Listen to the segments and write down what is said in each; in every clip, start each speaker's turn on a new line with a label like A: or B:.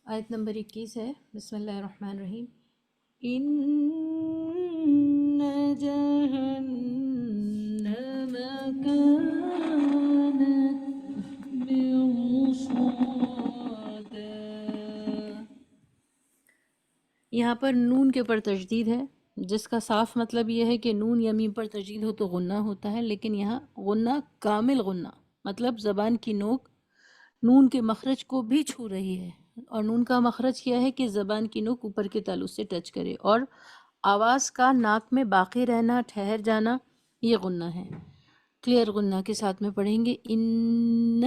A: آیت نمبر 21 ہے۔ بسم اللہ الرحمن الرحیم۔ ان جہنم کانت مرصادا۔ یہاں پر نون کے اوپر تشدید ہے، جس کا صاف مطلب یہ ہے کہ نون یا میم پر تشدید ہو تو غنہ ہوتا ہے، لیکن یہاں غنہ کامل غنہ، مطلب زبان کی نوک نون کے مخرج کو بھی چھو رہی ہے، اور نون کا مخرج کیا ہے کہ زبان کی نوک اوپر کے تالو سے ٹچ کرے، اور آواز کا ناک میں باقی رہنا، ٹھہر جانا، یہ غنہ ہے۔ کلیئر غنہ کے ساتھ میں پڑھیں گے ان،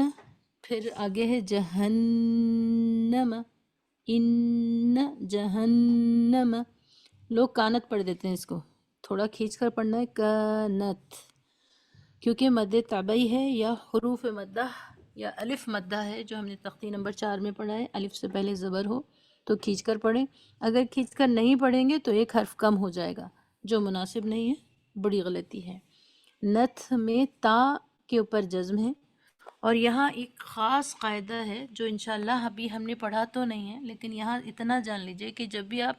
A: پھر آگے ہے جہنم، ان جہنم، لوگ کانت پڑھ دیتے ہیں، اس کو تھوڑا کھینچ کر پڑھنا ہے، کانت، کیونکہ مد طبعی ہے یا حروف مدہ یا الف مدہ ہے، جو ہم نے تختی نمبر 4 میں پڑھا ہے، الف سے پہلے زبر ہو تو کھینچ کر پڑھیں، اگر کھینچ کر نہیں پڑھیں گے تو ایک حرف کم ہو جائے گا، جو مناسب نہیں ہے، بڑی غلطی ہے۔ نتھ میں تا کے اوپر جزم ہے، اور یہاں ایک خاص قاعدہ ہے جو انشاءاللہ ابھی ہم نے پڑھا تو نہیں ہے، لیکن یہاں اتنا جان لیجئے کہ جب بھی آپ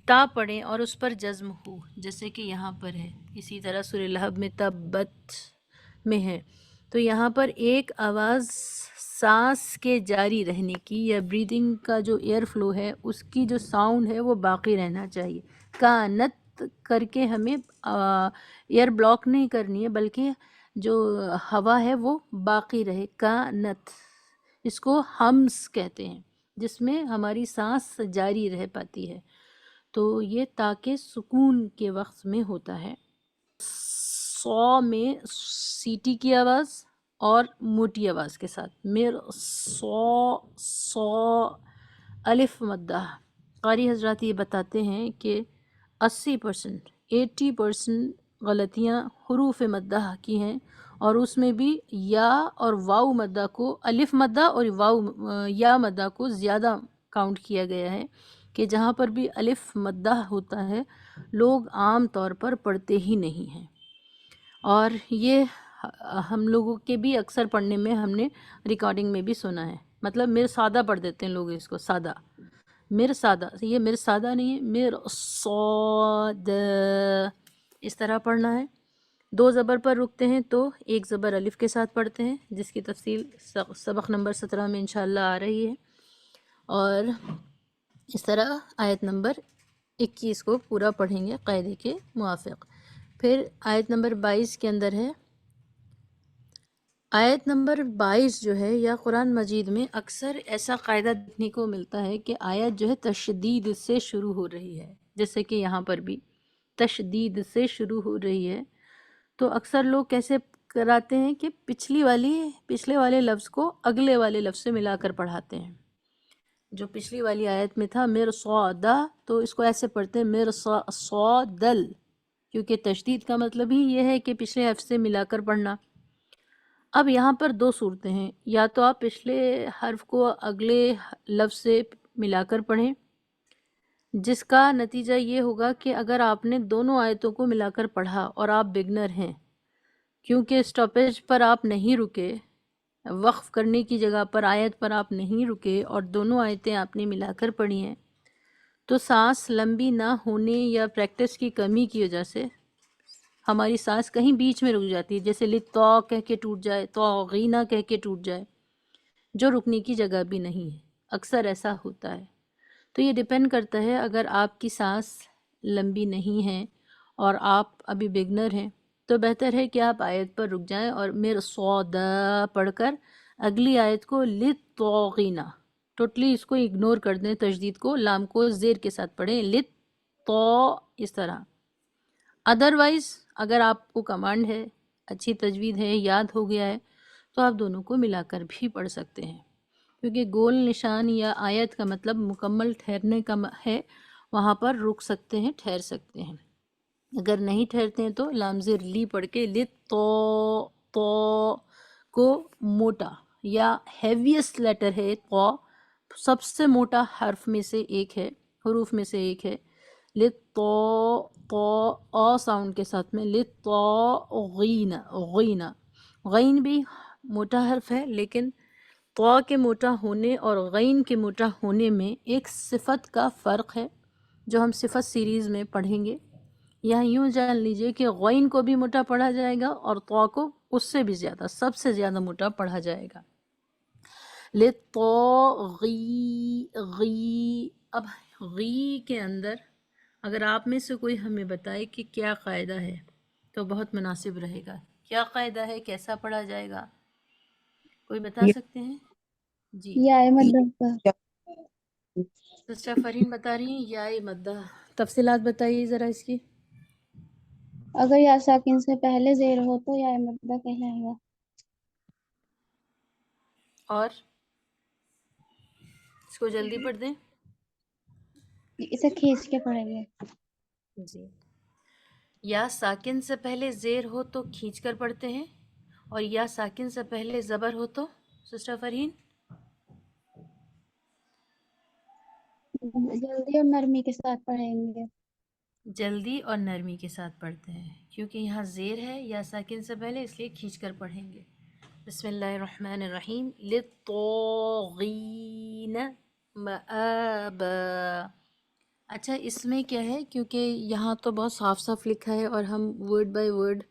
A: تا پڑھیں اور اس پر جزم ہو، جیسے کہ یہاں پر ہے، اسی طرح سورہ لہب میں تبت میں ہے، تو یہاں پر ایک آواز سانس کے جاری رہنے کی یا بریدنگ کا جو ایئر فلو ہے اس کی جو ساؤنڈ ہے وہ باقی رہنا چاہیے۔ کانت کر کے ہمیں ایئر بلاک نہیں کرنی ہے، بلکہ جو ہوا ہے وہ باقی رہے، کانت، اس کو ہمس کہتے ہیں، جس میں ہماری سانس جاری رہ پاتی ہے، تو یہ تاکہ سکون کے وقت میں ہوتا ہے۔ سو میں سیٹی کی آواز اور موٹی آواز کے ساتھ، میر سو الف مدہ۔ قاری حضرات یہ بتاتے ہیں کہ 80% غلطیاں حروف مدہ کی ہیں، اور اس میں بھی یا اور واو مدہ کو، الف مدہ اور یا مدہ کو زیادہ کاؤنٹ کیا گیا ہے، کہ جہاں پر بھی الف مدہ ہوتا ہے لوگ عام طور پر پڑھتے ہی نہیں ہیں، اور یہ ہم لوگوں کے بھی اکثر پڑھنے میں ہم نے ریکارڈنگ میں بھی سنا ہے، مطلب میر سادہ پڑھ دیتے ہیں لوگ اس کو، سادہ، میر سادہ، یہ میر سادہ نہیں ہے، میر صاد، اس طرح پڑھنا ہے۔ دو زبر پر رکتے ہیں تو ایک زبر الف کے ساتھ پڑھتے ہیں، جس کی تفصیل سبق نمبر 17 میں انشاءاللہ آ رہی ہے، اور اس طرح آیت نمبر 21 کو پورا پڑھیں گے قاعدے کے موافق۔ پھر آیت نمبر 22 کے اندر ہے، آیت نمبر 22 جو ہے یا قرآن مجید میں اکثر ایسا قاعدہ دیکھنے کو ملتا ہے کہ آیت جو ہے تشدید سے شروع ہو رہی ہے، جیسے کہ یہاں پر بھی تشدید سے شروع ہو رہی ہے، تو اکثر لوگ کیسے کراتے ہیں کہ پچھلے والے لفظ کو اگلے والے لفظ سے ملا کر پڑھاتے ہیں۔ جو پچھلی والی آیت میں تھا مرصادا، تو اس کو ایسے پڑھتے ہیں مرصادل، کیونکہ تشدید کا مطلب ہی یہ ہے کہ پچھلے حرف سے ملا کر پڑھنا۔ اب یہاں پر دو صورتیں ہیں، یا تو آپ پچھلے حرف کو اگلے لفظ سے ملا کر پڑھیں، جس کا نتیجہ یہ ہوگا کہ اگر آپ نے دونوں آیتوں کو ملا کر پڑھا اور آپ بگنر ہیں، کیونکہ اسٹاپیج پر آپ نہیں رکے، وقف کرنے کی جگہ پر آیت پر آپ نہیں رکے اور دونوں آیتیں آپ نے ملا کر پڑھی ہیں، تو سانس لمبی نہ ہونے یا پریکٹس کی کمی کی وجہ سے ہماری سانس کہیں بیچ میں رک جاتی ہے، جیسے لِتَّا کہہ کے ٹوٹ جائے، طاغین کہہ کے ٹوٹ جائے، جو رکنے کی جگہ بھی نہیں ہے، اکثر ایسا ہوتا ہے۔ تو یہ ڈیپینڈ کرتا ہے، اگر آپ کی سانس لمبی نہیں ہے اور آپ ابھی بگنر ہیں تو بہتر ہے کہ آپ آیت پر رک جائیں اور مرصادا پڑھ کر اگلی آیت کو لِلطَّاغِینَ، ٹوٹلی اس کو اگنور کر دیں، تشدید کو، لام کو زیر کے ساتھ پڑھیں، لِلطَّا، اس طرح۔ ادروائز اگر آپ کو کمانڈ ہے، اچھی تجوید ہے، یاد ہو گیا ہے، تو آپ دونوں کو ملا کر بھی پڑھ سکتے ہیں، کیونکہ گول نشان یا آیت کا مطلب مکمل ٹھہرنے کا ہے، وہاں پر رک سکتے ہیں، ٹھہر سکتے ہیں۔ اگر نہیں ٹھہرتے ہیں تو لام زیر لی پڑھ کے لِلطَّا، طا کو موٹا یا ہیویسٹ لیٹر ہے، طا سب سے موٹا حرف میں سے ایک ہے، حروف میں سے ایک ہے، لِلطَّا، طا آ ساؤنڈ کے ساتھ میں، لِلطَّاغِینَ، غین، غین بھی موٹا حرف ہے لیکن طا کے موٹا ہونے اور غین کے موٹا ہونے میں ایک صفت کا فرق ہے جو ہم صفت سیریز میں پڑھیں گے. یا یوں جان لیجئے کہ غین کو بھی موٹا پڑھا جائے گا اور طا کو اس سے بھی زیادہ، سب سے زیادہ موٹا پڑھا جائے گا. غی غی. اب غی کے اندر اگر آپ میں سے کوئی ہمیں بتائے کہ کیا قاعدہ ہے تو بہت مناسب رہے گا. کیا قاعدہ ہے، کیسا پڑھا جائے گا، کوئی بتا سکتے ہیں؟ جی
B: یا مدہ.
A: سسٹر فرین بتا رہی ہیں یا مدہ. تفصیلات بتائیے ذرا اس کی.
B: اگر یا ساکن سے پہلے زیر ہو تو یا مدہ کہلائے گا.
A: اور اس کو جلدی پڑھ دیں.
B: اسے کھینچ کے پڑھیں گے.
A: جی، یا ساکن سے پہلے زیر ہو تو کھینچ کر پڑھتے ہیں، اور یا ساکن سے پہلے زبر ہو تو سسٹر فرین
B: جلدی اور نرمی کے ساتھ پڑھیں گے.
A: جلدی اور نرمی کے ساتھ پڑھتے ہیں، کیونکہ یہاں زیر ہے یا ساکن سے پہلے، اس لیے کھینچ کر پڑھیں گے. بسم اللہ الرحمن الرحیم. للطاغین مآبا. اچھا اس میں کیا ہے، کیونکہ یہاں تو بہت صاف صاف لکھا ہے اور ہم ورڈ بائی ورڈ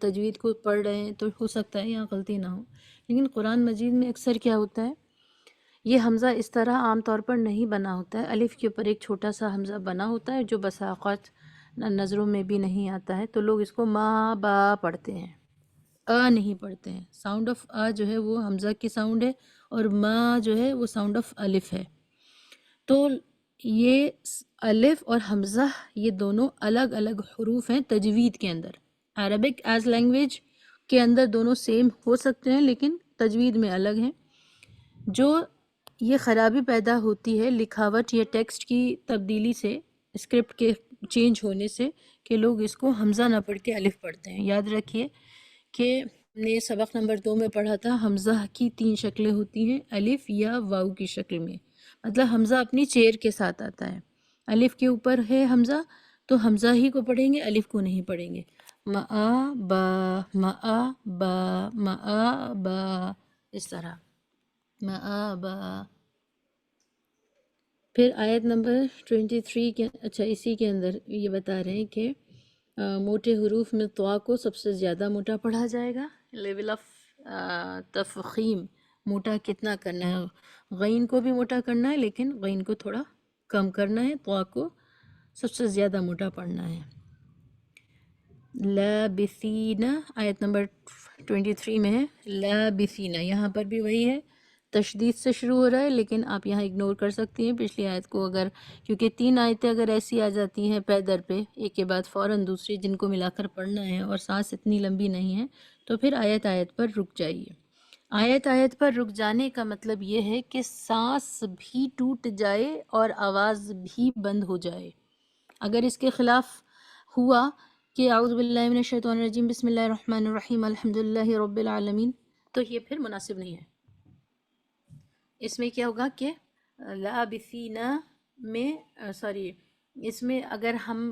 A: تجوید کو پڑھ رہے ہیں تو ہو سکتا ہے یہاں غلطی نہ ہو، لیکن قرآن مجید میں اکثر کیا ہوتا ہے، یہ حمزہ اس طرح عام طور پر نہیں بنا ہوتا ہے. الف کے اوپر ایک چھوٹا سا حمزہ بنا ہوتا ہے جو بسا اوقات نظروں میں بھی نہیں آتا ہے، تو لوگ اس کو ما با پڑھتے ہیں، نہیں پڑھتے ہیں. ساؤنڈ آف جو ہے وہ حمزہ کی ساؤنڈ ہے، اور ما جو ہے وہ ساؤنڈ آف الف ہے. تو یہ الف اور حمزہ یہ دونوں الگ الگ حروف ہیں تجوید کے اندر. عربک ایز لینگویج کے اندر دونوں سیم ہو سکتے ہیں لیکن تجوید میں الگ ہیں. جو یہ خرابی پیدا ہوتی ہے لکھاوٹ یا ٹیکسٹ کی تبدیلی سے، اسکرپٹ کے چینج ہونے سے، کہ لوگ اس کو حمزہ نہ پڑھ کے الف پڑھتے ہیں. یاد رکھیے کہ ہم نے سبق نمبر 2 میں پڑھا تھا حمزہ کی 3 شکلیں ہوتی ہیں، الف یا واو کی شکل میں. مطلب حمزہ اپنی چیر کے ساتھ آتا ہے. الف کے اوپر ہے حمزہ تو حمزہ ہی کو پڑھیں گے، الف کو نہیں پڑھیں گے. مآ با مآ با مآ با، اس طرح مآبا. پھر آیت نمبر 23 کے اسی کے اندر یہ بتا رہے ہیں کہ موٹے حروف میں طا کو سب سے زیادہ موٹا پڑھا جائے گا. لیول آف تفخیم، موٹا کتنا کرنا ہے. غین کو بھی موٹا کرنا ہے لیکن غین کو تھوڑا کم کرنا ہے، طا کو سب سے زیادہ موٹا پڑھنا ہے. لابثین آیت نمبر 23 میں ہے لابثین، یہاں پر بھی وہی ہے، تشدید سے شروع ہو رہا ہے لیکن آپ یہاں اگنور کر سکتی ہیں پچھلی آیت کو، اگر کیونکہ 3 آیتیں اگر ایسی آ جاتی ہیں پے در پہ ایک کے بعد فوراً دوسری جن کو ملا کر پڑھنا ہے اور سانس اتنی لمبی نہیں ہے تو پھر آیت آیت پر رک جائیے. آیت آیت پر رک جانے کا مطلب یہ ہے کہ سانس بھی ٹوٹ جائے اور آواز بھی بند ہو جائے. اگر اس کے خلاف ہوا کہ اعوذ باللہ من الشیطان الرجیم بسم اللہ الرحمن الرحیم الحمدللہ رب العالمین، تو یہ پھر مناسب نہیں ہے. اس میں کیا ہوگا کہ لابثین میں اس میں اگر ہم